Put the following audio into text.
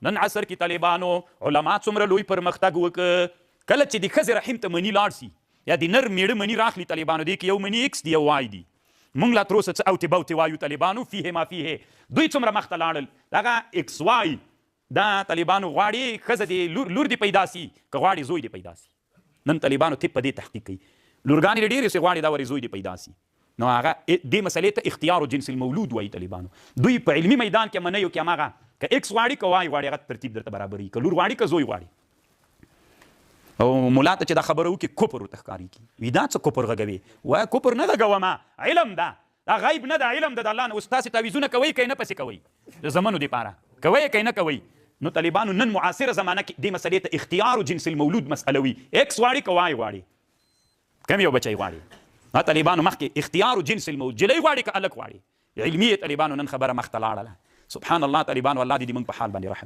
نن عصر کې طالبانو علما څومره لوی پرمختګ وکړ. کله چې د ښځې رحم ته مني لاړ سي یا د نر میړه مني راخلي طالبانو دی کې یو مني ایکس دی یو وای دی. مونږ لا تر اوسه څه اوتې بوتې وایو طالبانو فیه ما فیه. دوی څومره مخته لاړل دغه ایکس وای دا طالبانو غواړي ښځه دې لور دې پیدا سي که غواړي زوی دې پیدا سي. نن طالبانو طب په دې تحقیق کوي لورګانې دې ډېرې سې غواړي دا ورې زوی دې پیدا سي. نو هغه دې مسلې ته اختیار جنس المولود وایي طالبانو. دوی په علمي میدان کې منیو کې هماغه که ایکس غواړي که وای غواړي هغه ترتیب درته برابروي که لور غواړي که زوی غواړي. او ملا ته چې دا خبره وکړي کفر ورته ښکاري کي وي دا څه کفر غږوي وایه کفر نه غږومه علم ده دا غیب نه ده علم ده د الله نه. اوس تاسې تعویضونه کوئ که نه پسې کوئ د زمنو دپاره کوئ که نه کوئ. نو طالبانو نن معاصره زمانه کې دې مسلې ته اختیار جنس المولود مسئله وي. ایکس غواړي که وای غواړي کم یو بچی غواړي. طالبانو مخکې اختیار جنس المولود جلی غواړي که هلک غواړي. علمي طالبانو نن خبره مخته لاړله. سبحان الله طالبانو الله دې موږ په حال باندې رحم